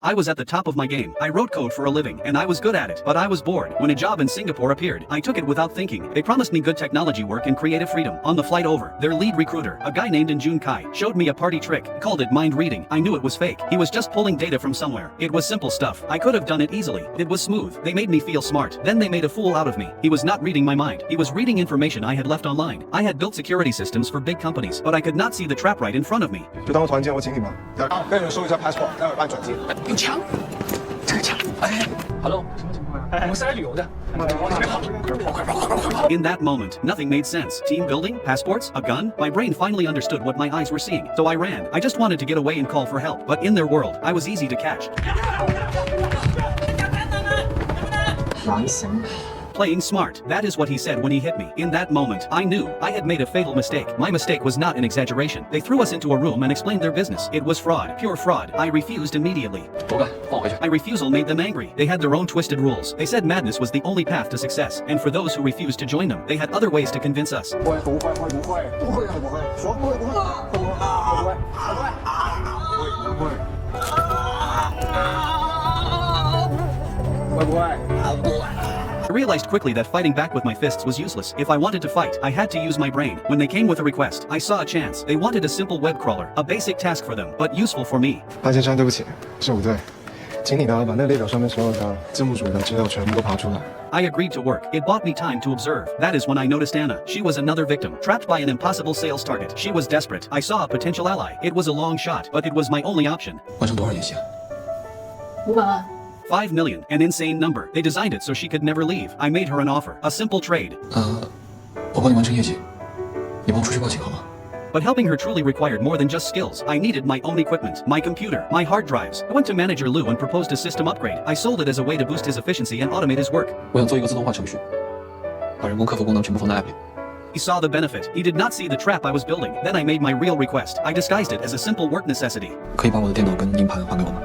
I was at the top of my game. I wrote code for a living, and I was good at it. But I was bored. When a job in Singapore appeared, I took it without thinking. They promised me good technology work and creative freedom. On the flight over, their lead recruiter, a guy named Jun Kai, showed me a party trick, called it mind reading. I knew it was fake. He was just pulling data from somewhere. It was simple stuff. I could have done it easily. It was smooth. They made me feel smart. Then they made a fool out of me. He was not reading my mind. He was reading information I had left online. I had built security systems for big companies, but I could not see the trap right in front of me. 就当我团建，我请你们。跟人收一下 passport，待会儿办转机。有枪，这个枪，哎 ，Hello， 什么情况呀？我们是来旅游的。In that moment, nothing made sense. Team building, passports, a gun. My brain finally understood what my eyes were seeing. So I ran. I just wanted to get away and call for help. But in their world, I was easy to catch. Playing smart. That is what he said when he hit me. In that moment, I knew I had made a fatal mistake. My mistake was not an exaggeration. They threw us into a room and explained their business. It was fraud. Pure fraud. I refused immediately. My refusal made them angry. They had their own twisted rules. They said madness was the only path to success. And for those who refused to join them, they had other ways to convince us. I realized quickly that fighting back with my fists was useless. If I wanted to fight, I had to use my brain. When they came with a request, I saw a chance. They wanted a simple web crawler, a basic task for them, but useful for me. 潘先生，对不起，是我对，请你呢把那列表上面所有的字幕组的资料全部都爬出来。 I agreed to work. It bought me time to observe. That is when I noticed Anna. She was another victim, trapped by an impossible sales target. She was desperate. I saw a potential ally. It was a long shot, but it was my only option. 完成多少演习500万。 5 million, an insane number. They designed it so she could never leave. I made her an offer, a simple trade. 我帮你完成业绩，你帮我出去报警好吗？ But helping her truly required more than just skills. I needed my own equipment, my computer, my hard drives. I went to manager Lu and proposed a system upgrade. I sold it as a way to boost his efficiency and automate his work. 我想做一个自动化程序，把人工客服功能全部放在 App 里。 He saw the benefit. He did not see the trap I was building. Then I made my real request. I disguised it as a simple work necessity. 可以把我的电脑跟硬盘还给我吗？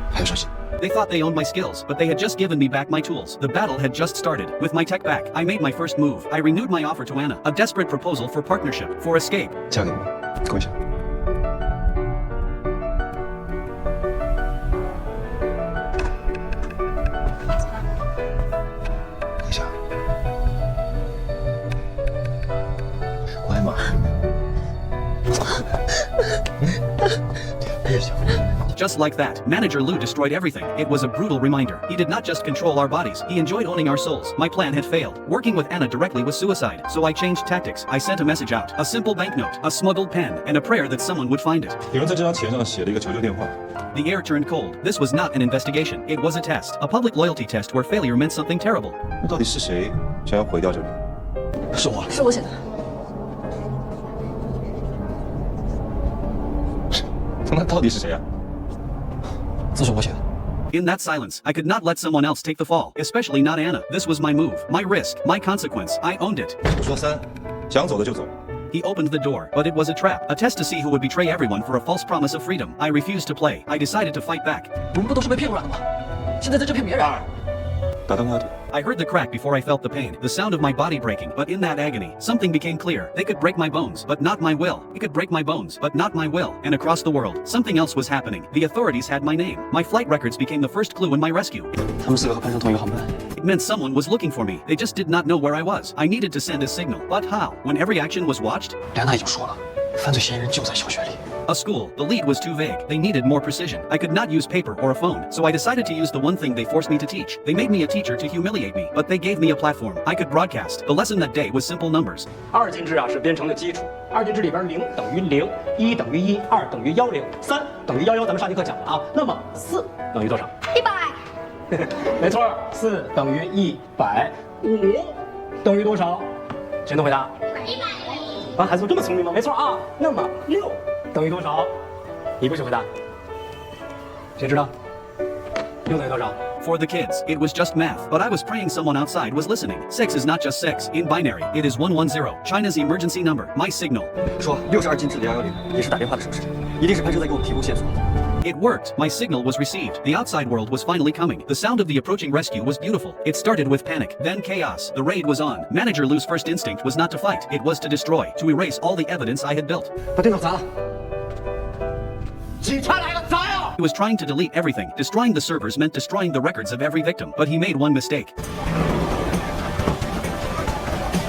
还有手机。 They thought they owned my skills, but they had just given me back my tools. The battle had just started. With my tech back, I made my first move. I renewed my offer to Anna, a desperate proposal for partnership, for escape. 嫁给我，跪下。跪下。乖嘛。别想。 Just like that, Manager Lu destroyed everything. It was a brutal reminder. He did not just control our bodies, he enjoyed owning our souls. My plan had failed. Working with Anna directly was suicide, so I changed tactics. I sent a message out, a simple banknote, a smuggled pen, and a prayer that someone would find it. 有人在这张钱上写了一个求救电话。 The air turned cold. This was not an investigation. It was a test, a public loyalty test where failure meant something terrible. 那到底是谁想要毁掉这里？是我。是我写的。那到底是谁啊？ 字是我写的。 In that silence, I could not let someone else take the fall, especially not Anna. This was my move, my risk, my consequence. I owned it. 我说3，想走的就走。 He opened the door, but it was a trap, a test to see who would betray everyone for a false promise of freedom. I refused to play. I decided to fight back. 我们不都是被骗过来的吗？现在在这骗别人。打到哪里？ I heard the crack before I felt the pain, the sound of my body breaking. But in that agony, something became clear. They could break my bones, but not my will. They could break my bones, but not my will. And across the world, something else was happening. The authorities had my name. My flight records became the first clue in my rescue. 他们4个和潘生同一个航班。 It meant someone was looking for me. They just did not know where I was. I needed to send a signal. But how? When every action was watched? 梁娜已经说了，犯罪嫌疑人就在小学里。 A school. The lead was too vague. They needed more precision. I could not use paper or a phone, so I decided to use the one thing they forced me to teach. They made me a teacher to humiliate me, but they gave me a platform. I could broadcast. The lesson that day was simple numbers. 二进制啊是编程的基础，二进制里边0等于0，1等于1，2等于10，3等于11，咱们上节课讲了啊。那么4等于多少？100。没错，4等于100，5等于多少？谁能回答？100。啊，孩子们这么聪明吗？没错啊。那么6等于多少？你不许回答。谁知道？6等于多少？ For the kids, it was just math, but I was praying someone outside was listening. 6 is not just 6. In binary, it is 110, China's emergency number, my signal. 说62进制的110，你是打电话的是不是？一定是潘生在给我们提供线索。 It worked. My signal was received. The outside world was finally coming. The sound of the approaching rescue was beautiful. It started with panic, then chaos. The raid was on. Manager Lu's first instinct was not to fight. It was to destroy, to erase all the evidence I had built. 把电脑砸了。警察来了，砸呀！ He was trying to delete everything. Destroying the servers meant destroying the records of every victim, but he made one mistake.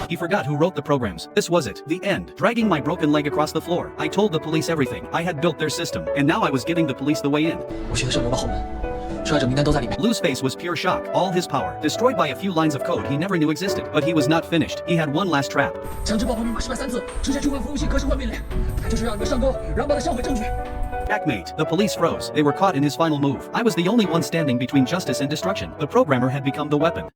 He forgot who wrote the programs. This was it. The end. Dragging my broken leg across the floor. I told the police everything. I had built their system, and now I was giving the police the way in. 我学的是留了后门，受害者名单都在里面。 Lou's face was pure shock. All his power destroyed by a few lines of code he never knew existed. But he was not finished. He had one last trap. 强制爆破密码失败3次，直接触发服务器可视化命令，他就是让你们上钩，然后把它销毁证据。 Checkmate. The police froze. They were caught in his final move. I was the only one standing between justice and destruction. The programmer had become the weapon.